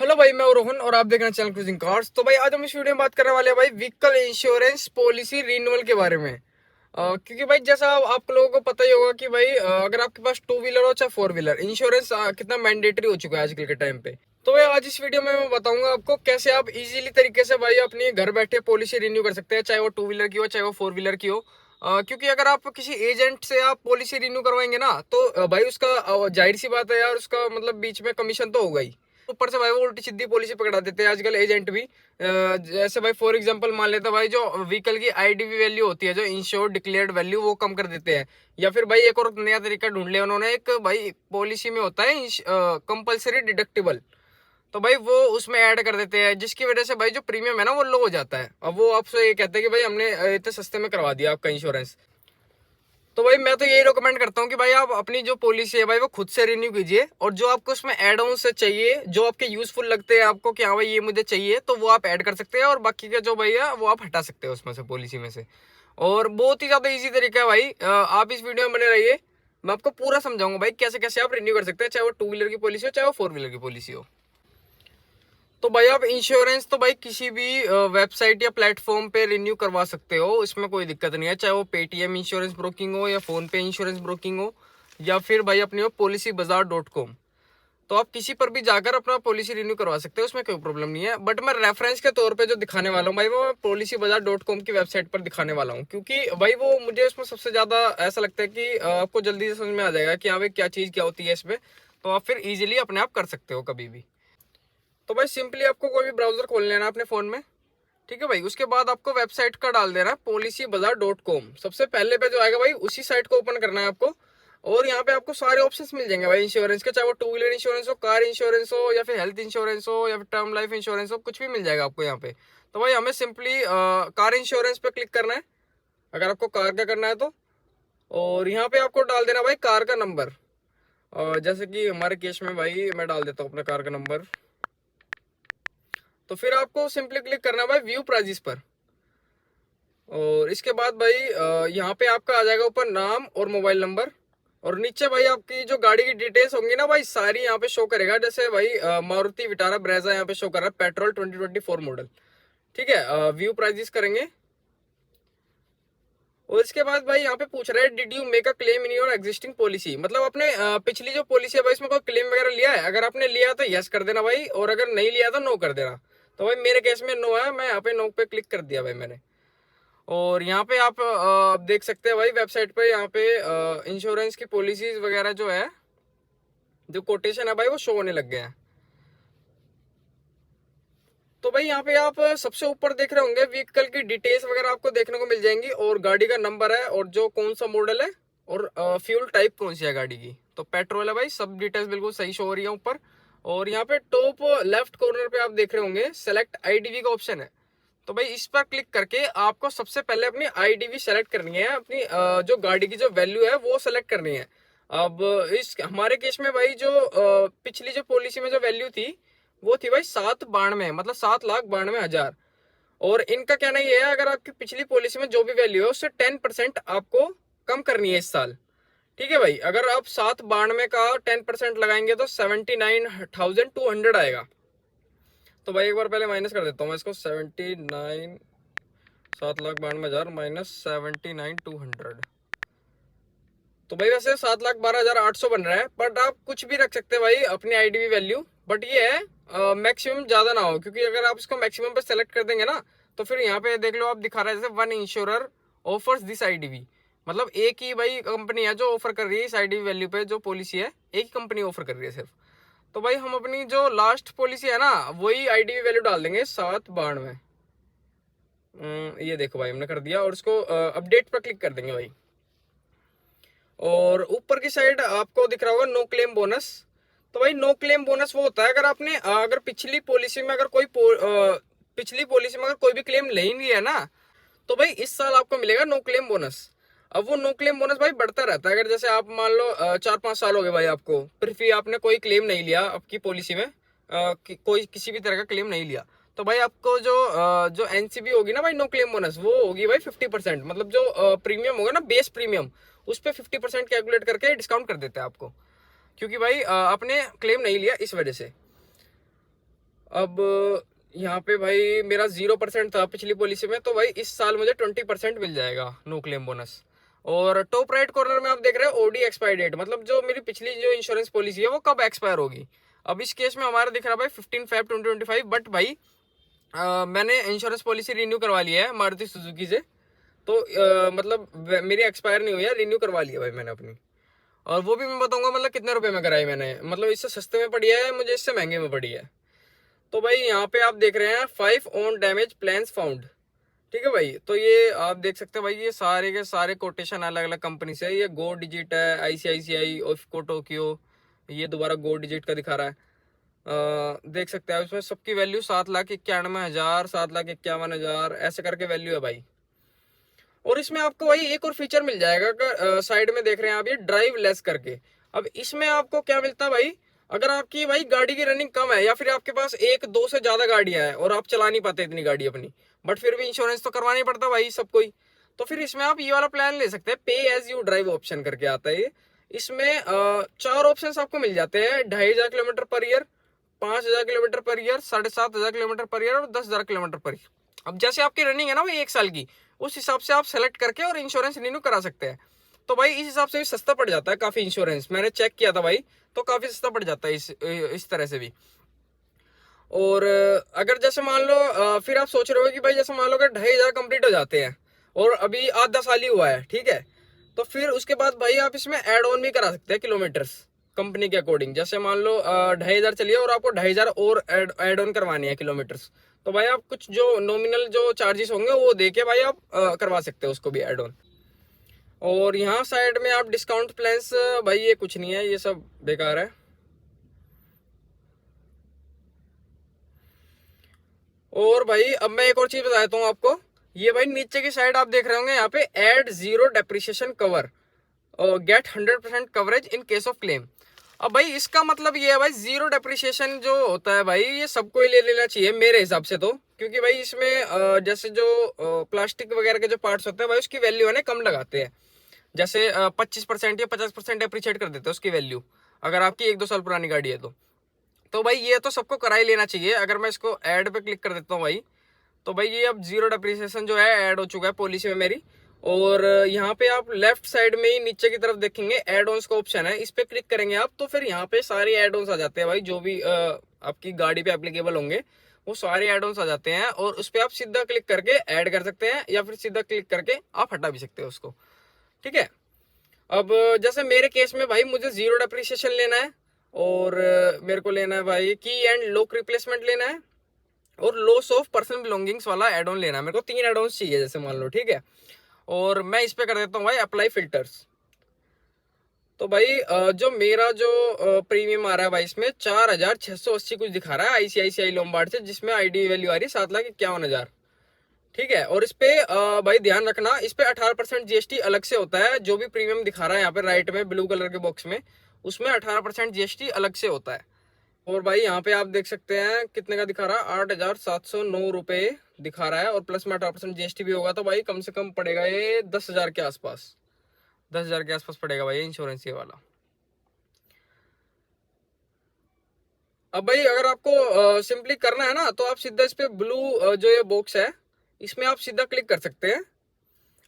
Hello भाई, मैं रोहन और आप देख रहे हैं चैनल क्रूजिंग कार्स। तो भाई आज हम इस वीडियो में बात करने वाले हैं भाई व्हीकल इंश्योरेंस पॉलिसी रिन्यूअल के बारे में। क्योंकि भाई जैसा आप लोगों को पता ही होगा कि भाई अगर आपके पास टू व्हीलर हो चाहे फोर व्हीलर, इंश्योरेंस कितना मैंडेटरी हो चुका है आजकल के टाइम पे। तो भाई आज इस वीडियो में मैं बताऊंगा आपको कैसे आप इजीली तरीके से भाई अपनी घर बैठे पॉलिसी रिन्यू कर सकते हैं, चाहे वो टू व्हीलर की हो चाहे वो फोर व्हीलर की हो। क्योंकि अगर आप किसी एजेंट से आप पॉलिसी रिन्यू करवाएंगे ना तो भाई उसका जाहिर सी बात है यार, उसका मतलब बीच में कमीशन तो होगा ही। ऊपर से भाई वो उल्टी सीधी पॉलिसी पकड़ा देते हैं आजकल एजेंट भी। जैसे भाई फॉर एग्जांपल मान लेते हैं भाई जो व्हीकल की आईडीवी वैल्यू होती है, जो इंश्योर्ड डिक्लेयर्ड वैल्यू, वो कम कर देते हैं। या फिर भाई एक और नया तरीका ढूंढ लिया उन्होंने, एक भाई पॉलिसी में होता है कंपलसरी डिडक्टिबल, तो भाई वो उसमें ऐड कर देते हैं, जिसकी वजह से भाई जो प्रीमियम है ना वो लो हो जाता है। अब वो आपसे ये कहते हैं कि भाई हमने इतने सस्ते में करवा दिया आपका इंश्योरेंस। तो भाई मैं तो यही रिकमेंड करता हूँ कि भाई आप अपनी जो पॉलिसी है भाई वो खुद से रिन्यू कीजिए, और जो आपको उसमें एड ऑन से चाहिए, जो आपके यूजफुल लगते हैं आपको कि हाँ भाई ये मुझे चाहिए, तो वो आप ऐड कर सकते हैं, और बाकी के जो भाई है वो आप हटा सकते हैं उसमें से, पॉलिसी में से। और बहुत ही ज्यादा इजी तरीका है भाई। आप इस वीडियो में बने रहिए, मैं आपको पूरा समझाऊंगा भाई कैसे कैसे आप रिन्यू कर सकते हैं, चाहे वो टू व्हीलर की पॉलिसी हो चाहे वो फोर व्हीलर की पॉलिसी हो। तो भाई आप इंश्योरेंस तो भाई किसी भी वेबसाइट या प्लेटफॉर्म पे रिन्यू करवा सकते हो, इसमें कोई दिक्कत नहीं है। चाहे वो पेटीएम इंश्योरेंस ब्रोकिंग हो या फोन पे इंश्योरेंस ब्रोकिंग हो, या फिर भाई अपनी हो policybazaar.com, तो आप किसी पर भी जाकर अपना पॉलिसी रिन्यू करवा सकते हो, उसमें कोई प्रॉब्लम नहीं है। बट मैं रेफरेंस के तौर पे जो दिखाने वाला हूँ भाई वो मैं policybazaar.com की वेबसाइट पर दिखाने वाला हूँ, क्योंकि भाई वो मुझे उसमें सबसे ज्यादा ऐसा लगता है कि आपको जल्दी से समझ में आ जाएगा कि हाँ भाई क्या चीज क्या होती है इसमें, तो आप फिर इजिली अपने आप कर सकते हो कभी भी। तो भाई सिंपली आपको कोई भी ब्राउजर खोल लेना अपने फोन में, ठीक है भाई। उसके बाद आपको वेबसाइट का डाल देना policybazaar.com, सबसे पहले पे जो आएगा भाई उसी साइट को ओपन करना है आपको। और यहाँ पे आपको सारे ऑप्शंस मिल जाएंगे भाई इंश्योरेंस के, चाहे वो टू व्हीलर इंश्योरेंस हो, कार इंश्योरेंस हो, या फिर हेल्थ इंश्योरेंस हो, या फिर टर्म लाइफ इंश्योरेंस हो, कुछ भी मिल जाएगा आपको यहाँ पे। तो भाई हमें सिंपली कार इंश्योरेंस पे क्लिक करना है, अगर आपको कार का करना है तो। और यहाँ पे आपको डाल देना भाई कार का नंबर, जैसे कि हमारे केस में भाई मैं डाल देता हूँ अपना कार का नंबर। तो फिर आपको सिंपली क्लिक करना है भाई व्यू प्राइजेस पर। और इसके बाद भाई यहाँ पे आपका आ जाएगा ऊपर नाम और मोबाइल नंबर, और नीचे भाई आपकी जो गाड़ी की डिटेल्स होंगी ना भाई सारी यहाँ पे शो करेगा। जैसे भाई मारुति विटारा ब्रेजा यहाँ पे शो कर रहा है, पेट्रोल 2024 मॉडल, ठीक है। व्यू प्राइजेस करेंगे, और इसके बाद भाई यहाँ पे पूछ रहा है did you make a claim in your existing policy, मतलब अपने पिछली जो पॉलिसी है भाई इसमें कोई क्लेम वगैरह लिया है। अगर आपने लिया तो यस कर देना भाई, और अगर नहीं लिया तो नो कर देना। तो भाई मेरे केस में नो है, मैं यहाँ पे नो पे क्लिक कर दिया भाई मैंने। और यहाँ पे आप देख सकते हैं भाई वेबसाइट पे, यहाँ पे इंश्योरेंस की पॉलिसीज वगैरह जो है, जो कोटेशन है भाई वो शो होने लग गए हैं। तो भाई यहाँ पे आप सबसे ऊपर देख रहे होंगे व्हीकल की डिटेल्स वगैरह आपको देखने को मिल जाएंगी, और गाड़ी का नंबर है, और जो कौन सा मॉडल है, और फ्यूल टाइप कौन सी है गाड़ी की। तो पेट्रोल है भाई, सब डिटेल्स बिल्कुल सही शो हो रही है ऊपर। और यहाँ पे टॉप लेफ्ट कॉर्नर पे आप देख रहे होंगे सेलेक्ट आईडीवी का ऑप्शन है। तो भाई इस पर क्लिक करके आपको सबसे पहले अपनी आईडीवी सेलेक्ट करनी है, अपनी जो गाड़ी की जो वैल्यू है वो सेलेक्ट करनी है। अब इस हमारे केस में भाई जो पिछली जो पॉलिसी में जो वैल्यू थी वो थी भाई 792, मतलब 7,92,000। और इनका कहना ये है अगर आपकी पिछली पॉलिसी में जो भी वैल्यू है उससे 10% आपको कम करनी है इस साल, ठीक है भाई। अगर आप 792 का 10% लगाएंगे तो 79,200 आएगा। तो भाई एक बार पहले माइनस कर देता हूँ मैं इसको, 79, 7,92,000 माइनस 79,200, तो भाई वैसे 7,12,800 बन रहा है। बट आप कुछ भी रख सकते हैं भाई अपनी आईडीवी वैल्यू, बट ये है मैक्सिमम ज्यादा ना हो, क्योंकि अगर आप इसको मैक्सिमम पे सेलेक्ट कर देंगे ना तो फिर यहाँ पे देख लो आप दिखा रहा है जैसे one insurer offers this IDV, मतलब एक ही भाई कंपनी है जो ऑफर कर रही है इस आईडीवी वैल्यू पे, जो पॉलिसी है एक ही कंपनी ऑफर कर रही है सिर्फ। तो भाई हम अपनी जो लास्ट पॉलिसी है ना वही आईडीवी वैल्यू डाल देंगे 792। ये देखो भाई हमने कर दिया, और उसको अपडेट पर क्लिक कर देंगे भाई। और ऊपर की साइड आपको दिख रहा होगा नो क्लेम बोनस। तो भाई नो क्लेम बोनस वो होता है अगर आपने अगर पिछली पॉलिसी में अगर पिछली पॉलिसी में अगर कोई भी क्लेम नहीं लिया ना, तो भाई इस साल आपको मिलेगा नो क्लेम बोनस। अब वो नो क्लेम बोनस भाई बढ़ता रहता है। अगर जैसे आप मान लो 4-5 साल हो गए भाई आपको, फिर भी आपने कोई क्लेम नहीं लिया आपकी पॉलिसी में, कोई किसी भी तरह का क्लेम नहीं लिया, तो भाई आपको जो एनसीबी होगी ना भाई नो क्लेम बोनस, वो होगी भाई 50%, मतलब जो प्रीमियम होगा ना बेस प्रीमियम, उस पर 50% कैलकुलेट करके डिस्काउंट कर देते हैं आपको, क्योंकि भाई आपने क्लेम नहीं लिया इस वजह से। अब यहाँ पे भाई मेरा 0% था पिछली पॉलिसी में, तो भाई इस साल मुझे 20% मिल जाएगा नो क्लेम बोनस। और टॉप राइट कॉर्नर में आप देख रहे हैं ओडी एक्सपायर डेट, मतलब जो मेरी पिछली जो इंश्योरेंस पॉलिसी है वो कब एक्सपायर होगी। अब इस केस में हमारा दिख रहा है भाई 15/5/2025, बट भाई मैंने इंश्योरेंस पॉलिसी रिन्यू करवा लिया है मारुति सुजुकी से, तो मतलब मेरी एक्सपायर नहीं हुई है, रिन्यू करवा लिया भाई मैंने अपनी। और वो भी मैं बताऊंगा मतलब कितने रुपए में कराई मैंने, मतलब इससे सस्ते में पड़ी है मुझे, इससे महंगे में पड़ी है। तो भाई यहाँ पे आप देख रहे हैं 5 ऑन डैमेज प्लान्स फाउंड, ठीक है भाई। तो ये आप देख सकते हैं भाई, ये सारे के सारे कोटेशन अलग अलग कंपनी से है। ये गो डिजिट है, ICICI, ऑफको टोक्यो, ये दोबारा गो डिजिट का दिखा रहा है। देख सकते हैं इसमें सबकी वैल्यू 7,91,000, 7,51,000 ऐसे करके वैल्यू है भाई। और इसमें आपको भाई एक और फीचर मिल जाएगा, साइड में देख रहे हैं आप ये ड्राइव लेस करके। अब इसमें आपको क्या मिलता है भाई, अगर आपकी भाई गाड़ी की रनिंग कम है या फिर आपके पास एक दो से ज्यादा गाड़ियां हैं और आप चला नहीं पाते इतनी गाड़ी अपनी, बट फिर भी इंश्योरेंस तो करवाना ही पड़ता भाई सबको ही, तो फिर इसमें आप ये वाला प्लान ले सकते हैं, पे एज यू ड्राइव ऑप्शन करके आता है ये। इसमें 4 ऑप्शन आपको मिल जाते हैं, 2,500 kilometre per year, 5,000 kilometre per year, 7,500 kilometre per year और 10,000 किलोमीटर पर ईयर। अब जैसे आपकी रनिंग है ना भाई 1 साल की, उस हिसाब से आप सेलेक्ट करके और इंश्योरेंस रिन्यू करा सकते हैं। तो भाई इस हिसाब से भी सस्ता पड़ जाता है काफी इंश्योरेंस, मैंने चेक किया था भाई, तो काफी सस्ता पड़ जाता है इस तरह से भी। और अगर जैसे मान लो फिर आप सोच रहे हो कि भाई जैसे मान लो अगर 2,500 कंप्लीट हो जाते हैं और अभी आधा साल ही हुआ है, ठीक है, तो फिर उसके बाद भाई आप इसमें ऐड ऑन भी करा सकते हैं किलोमीटर्स कंपनी के अकॉर्डिंग। जैसे मान लो 2,500 चलिए और आपको 2,500 और ऐड ऑन करवानी है किलोमीटर्स, तो भाई आप कुछ जो नॉमिनल जो चार्जेस होंगे वो दे के भाई आप करवा सकते हो उसको भी ऐड ऑन। और यहाँ साइड में आप डिस्काउंट प्लान्स, भाई ये कुछ नहीं है, ये सब बेकार है। और भाई अब मैं एक और चीज बता देता हूँ आपको, ये भाई नीचे की साइड आप देख रहे होंगे यहाँ पे एड जीरो डेप्रिसिएशन कवर और get 100% coverage in case of claim. अब भाई इसका मतलब ये है भाई, जीरो डेप्रिसिएशन जो होता है भाई ये सबको ही ले लेना चाहिए मेरे हिसाब से तो, क्योंकि भाई इसमें जैसे जो प्लास्टिक वगैरह के जो पार्ट्स होते हैं भाई उसकी वैल्यू है ना कम लगाते हैं, जैसे 25% या 50% डेप्रिशिएट कर देते हैं उसकी वैल्यू, अगर आपकी 1-2 साल पुरानी गाड़ी है तो भाई ये तो सबको करा ही लेना चाहिए। अगर मैं इसको ऐड पे क्लिक कर देता हूँ भाई, तो भाई ये अब जीरो डेप्रिसिएशन जो है ऐड हो चुका है पॉलिसी में मेरी। और यहाँ पे आप लेफ्ट साइड में ही नीचे की तरफ देखेंगे एड ऑन्स का ऑप्शन है, इस पे क्लिक करेंगे आप तो फिर यहाँ पे सारे एड ऑन्स आ जाते हैं भाई, जो भी आपकी गाड़ी पे एप्लीकेबल होंगे वो सारे एड ऑन्स आ जाते हैं। और उस पर आप सीधा क्लिक करके ऐड कर सकते हैं या फिर सीधा क्लिक करके आप हटा भी सकते हैं उसको, ठीक है। अब जैसे मेरे केस में भाई मुझे जीरो डेप्रिसिएशन लेना है और मेरे को लेना है भाई की एंड लॉक रिप्लेसमेंट लेना है और लॉस ऑफ पर्सनल बिलोंगिंग्स वाला एड ऑन लेना है, मेरे को 3 एड ऑन्स चाहिए जैसे मान लो, ठीक है। और मैं इस पे कर देता हूँ भाई अप्लाई फिल्टर्स। तो भाई जो मेरा जो प्रीमियम आ रहा है भाई इसमें 4,680 कुछ दिखा रहा है ICICI लोम्बार्ड से, जिसमें ID वैल्यू आ रही है 7,51,000, ठीक है। और इस पे भाई ध्यान रखना, इस पे 18% GST अलग से होता है, जो भी प्रीमियम दिखा रहा है यहाँ पे राइट में ब्लू कलर के बॉक्स में, उसमें 18% GST अलग से होता है। और भाई यहाँ पे आप देख सकते हैं कितने का दिखा रहा है, 8,709 रुपये दिखा रहा है, और प्लस में 18% GST भी होगा तो भाई कम से कम पड़ेगा ये 10,000 के आसपास, 10,000 के आसपास पड़ेगा भाई इंश्योरेंस ये वाला। अब भाई अगर आपको सिंपली करना है ना तो आप सीधा इस पे ब्लू जो ये बॉक्स है इसमें आप सीधा क्लिक कर सकते हैं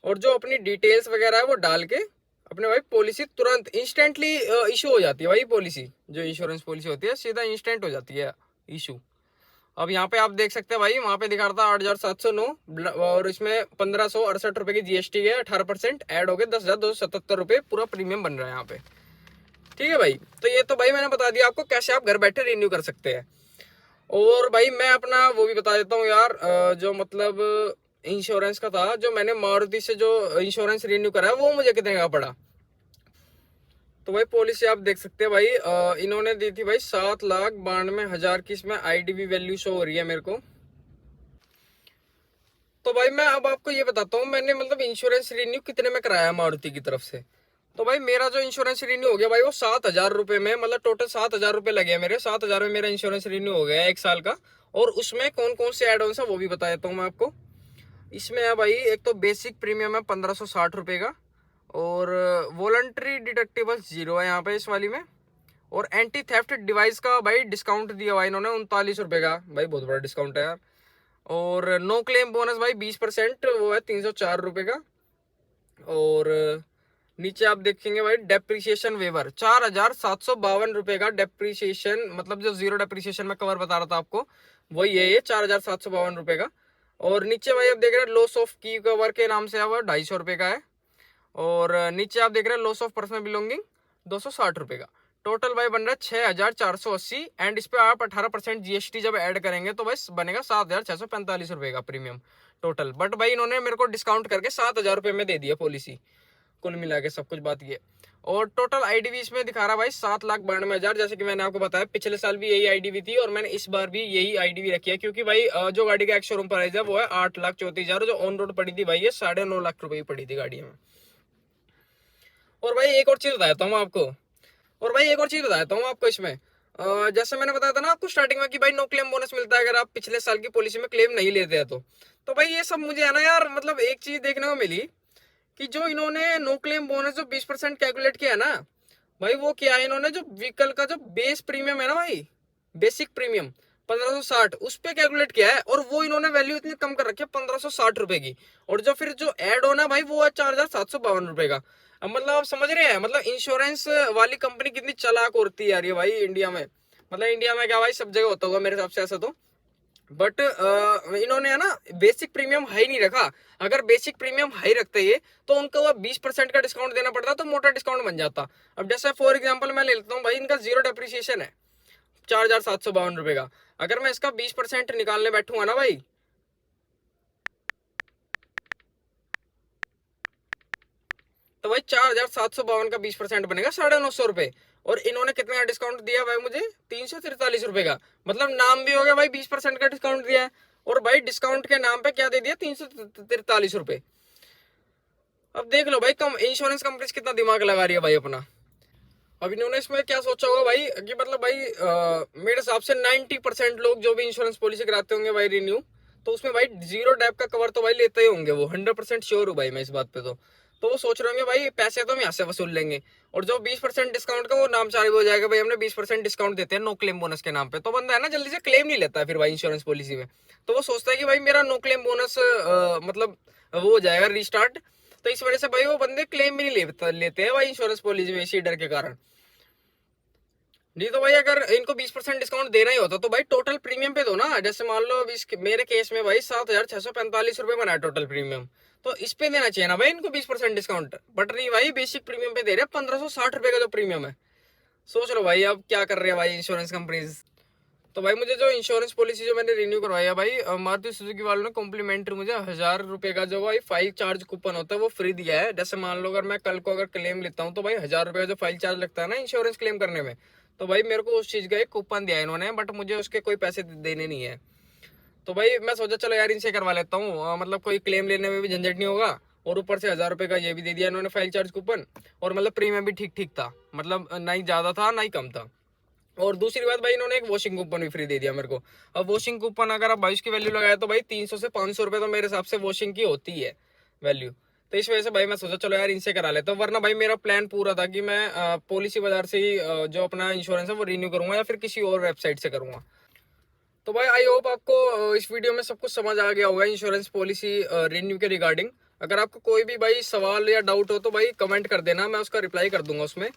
और जो अपनी डिटेल्स वगैरह है वो डाल के अपने भाई पॉलिसी तुरंत इंस्टेंटली इशू हो जाती है भाई, पॉलिसी जो इंश्योरेंस पॉलिसी होती है सीधा इंस्टेंट हो जाती है इशू। अब यहाँ पे आप देख सकते हैं भाई वहां पे दिखा रहा था 8,709 और इसमें 1,568 रुपए की GST है, 18% ऐड हो गए 10,277 रुपए पूरा प्रीमियम बन रहा है यहाँ पे, ठीक है भाई। तो ये तो भाई मैंने बता दिया आपको कैसे आप घर बैठे रिन्यू कर सकते हैं। और भाई मैं अपना वो भी बता देता हूँ यार, जो मतलब इंश्योरेंस का था, जो मैंने मारुति से जो इंश्योरेंस रिन्यू करा है वो मुझे कितने का पड़ा। तो भाई पॉलिसी आप देख सकते हैं भाई, इन्होंने दी थी भाई 7,92,000 की, इसमें IDV वैल्यू शो हो रही है मेरे को। तो भाई मैं अब आपको ये बताता हूँ मैंने मतलब इंश्योरेंस रिन्यू कितने में कराया मारुति की तरफ से। तो भाई मेरा जो इंश्योरेंस रिन्यू हो गया भाई वो 7,000 रुपए में, मतलब टोटल 7,000 रुपए लगे मेरे, 7,000 में मेरा इंश्योरेंस रिन्यू हो गया 1 साल का। और उसमें कौन कौन से एड ऑन है वो भी बता देता हूँ मैं आपको। इसमें है भाई एक तो बेसिक प्रीमियम है 1,560 रुपए का, और वॉलंटरी डिडक्टिबल 0 है यहाँ पे इस वाली में। और एंटी थेफ्ट डिवाइस का भाई डिस्काउंट दिया हुआ इन्होंने 39 रुपए का, भाई बहुत बड़ा डिस्काउंट है यार। और नो क्लेम बोनस भाई 20%, वो है 304 रुपए का। और नीचे आप देखेंगे भाई डेप्रिसिएशन वेवर 4752 रुपए का डेप्रिसिएशन, मतलब जो जीरो डेप्रिसिएशन में कवर बता रहा था आपको, वही है ये 4752 रुपए का। और नीचे भाई आप देख रहे हैं लॉस ऑफ की कवर के नाम से वो 250 रुपए का है। और नीचे आप देख रहे हैं लॉस ऑफ पर्सनल बिलोंगिंग 260 रुपए का। टोटल भाई बन रहा है 6480 एंड इस पे आप 18% जीएसटी जब ऐड करेंगे तो भाई बनेगा 7645 रुपए का प्रीमियम टोटल। बट भाई इन्होंने मेरे को डिस्काउंट करके 7000 रुपए में दे दिया पॉलिसी, कुल मिला के सब कुछ बात ये। और टोटल आईडीवी इसमें दिखा रहा भाई 7,92,000, जैसे कि मैंने आपको बताया पिछले साल भी यही आईडीवी थी और मैंने इस बार भी यही आईडीवी रखी है, क्योंकि भाई जो गाड़ी का एक शोरूम प्राइस है वो है 8,34,000, जो ऑन रोड पड़ी थी भाई ये 9.5 लाख रुपए की पड़ी थी गाड़ी में। और भाई एक और चीज बताता हूँ आपको, इसमें जैसे मैंने बताया था ना आपको स्टार्टिंग में कि भाई नो क्लेम बोनस मिलता है अगर आप पिछले साल की पॉलिसी में क्लेम नहीं लेते हैं तो भाई ये सब मुझे है ना यार, मतलब एक चीज देखने को मिली कि जो इन्होंने नो क्लेम बोनस जो 20% कैलकुलेट किया है ना भाई, वो क्या है, इन्होंने जो व्हीकल का जो बेस प्रीमियम है ना भाई, बेसिक प्रीमियम 1560 उस पे कैलकुलेट किया है, और वो इन्होंने वैल्यू इतनी कम कर रखी है 1560 रुपए की। और जो फिर जो एड ऑन है भाई वो है 4752 रुपए का। अब मतलब आप समझ रहे हैं, मतलब इंश्योरेंस वाली कंपनी कितनी चालाक होती है यार ये भाई इंडिया में। मतलब इंडिया में क्या भाई सब जगह होता होगा मेरे हिसाब से ऐसा तो, बट इन्होंने है ना बेसिक प्रीमियम हाई नहीं रखा। अगर बेसिक प्रीमियम हाई रखते ये तो उनको वो 20% का डिस्काउंट देना पड़ता तो मोटा डिस्काउंट बन जाता। अब जैसे फॉर एग्जांपल मैं ले लेता हूँ भाई, इनका जीरो डेप्रिसिएशन है 4752 रुपए का, अगर मैं इसका 20% निकालने बैठूंगा ना भाई, तो भाई 4752 का 20% बनेगा 950 रुपए। और इन्होंने कितने का डिस्काउंट दिया भाई मुझे, 343 रुपए का। मतलब नाम भी हो गया भाई 20% का डिस्काउंट दिया है, और भाई डिस्काउंट के नाम पे क्या दे दिया, 343 रुपए। अब देख लो भाई कम इंश्योरेंस कंपनी कितना दिमाग लगा रही है भाई अपना। अब इन्होंने इसमें क्या सोचा होगा भाई कि मतलब भाई मेरे हिसाब से 90% लोग जो भी इंश्योरेंस पॉलिसी कराते होंगे भाई रिन्यू, तो उसमें भाई जीरो डेप का कवर तो भाई लेते ही होंगे, वो 100% श्योर हूँ भाई मैं इस बात पे तो वो सोच रहे होंगे भाई पैसे तो हम यहाँ से वसूल लेंगे, और जो 20% डिस्काउंट का वो नाम चालू हो जाएगा भाई हमने 20% डिस्काउंट देते हैं नो क्लेम बोनस के नाम पे, तो बंदा है ना जल्दी से क्लेम नहीं लेता है फिर भाई इंश्योरेंस पॉलिसी में। तो वो सोचता है कि भाई मेरा नो क्लेम बोनस मतलब वो हो जाएगा रिस्टार्ट, तो इस वजह से भाई वो बंदे क्लेम भी नहीं लेते हैं भाई इंश्योरेंस पॉलिसी में, इसी डर के कारण। नहीं तो भाई अगर इनको 20% डिस्काउंट देना ही होता तो भाई टोटल प्रीमियम पे दो ना, जैसे मान लो मेरे केस में भाई 7645 रुपए बना है टोटल प्रीमियम, तो इस पे देना चाहिए ना भाई इनको 20% डिस्काउंट। बट नहीं भाई बेसिक प्रीमियम पे दे रहे 1560 रुपए का जो प्रीमियम है। सोच लो भाई अब क्या कर रहे हैं भाई इंश्योरेंस कंपनीज। तो भाई मुझे जो इंश्योरेंस पॉलिसी जो मैंने रिन्यू करवाया भाई मारुति सुजुकी वालों ने कॉम्प्लीमेंट्री मुझे 1000 रुपए का जो भाई फाइल चार्ज कूपन होता है वो फ्री दिया है। जैसे मान लो अगर मैं कल को अगर क्लेम लेता हूँ तो भाई 1000 रुपए का जो फाइल चार्ज लगता है ना इंश्योरेंस क्लेम करने में, तो भाई मेरे को उस चीज का एक कूपन दिया है इन्होंने, बट मुझे उसके कोई पैसे देने नहीं है। तो भाई मैं सोचा चलो यार इनसे करवा लेता हूँ, मतलब कोई क्लेम लेने में भी झंझट नहीं होगा, और ऊपर से 1000 रुपए का ये भी दे दिया इन्होंने फाइल चार्ज कूपन, और मतलब प्रीमियम भी ठीक ठीक था, मतलब ना ही ज्यादा था ना ही कम था। और दूसरी बात भाई इन्होंने एक वॉशिंग कूपन भी फ्री दे दिया मेरे को। अब वॉशिंग कूपन अगर आप 22 की वैल्यू लगाए तो भाई 300 से 500 रुपए तो मेरे हिसाब से वॉशिंग की होती है वैल्यू। तो इस वजह से भाई मैं सोचा चलो यार इनसे करा लेता हूँ, वरना भाई मेरा प्लान पूरा था कि मैं पॉलिसी बाजार से ही जो अपना इंश्योरेंस है वो रिन्यू करूंगा या फिर किसी और वेबसाइट से करूंगा। तो भाई आई होप आपको इस वीडियो में सब कुछ समझ आ गया होगा इंश्योरेंस पॉलिसी रिन्यू के रिगार्डिंग। अगर आपको कोई भी भाई सवाल या डाउट हो तो भाई कमेंट कर देना, मैं उसका रिप्लाई कर दूंगा उसमें।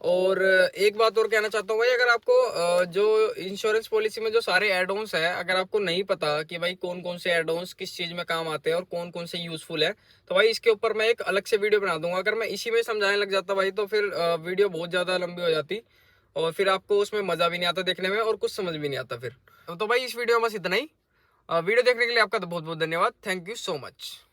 और एक बात और कहना चाहता हूँ भाई, अगर आपको जो इंश्योरेंस पॉलिसी में जो सारे एड ऑन्स है अगर आपको नहीं पता कि भाई कौन कौन से एड ऑन्स किस चीज में काम आते हैं और कौन कौन से यूजफुल है, तो भाई इसके ऊपर मैं एक अलग से वीडियो बना दूंगा। अगर मैं इसी में समझाने लग जाता भाई तो फिर वीडियो बहुत ज्यादा लंबी हो जाती और फिर आपको उसमें मजा भी नहीं आता देखने में और कुछ समझ भी नहीं आता फिर। तो भाई इस वीडियो में बस इतना ही। वीडियो देखने के लिए आपका तो बहुत बहुत धन्यवाद। Thank you so much.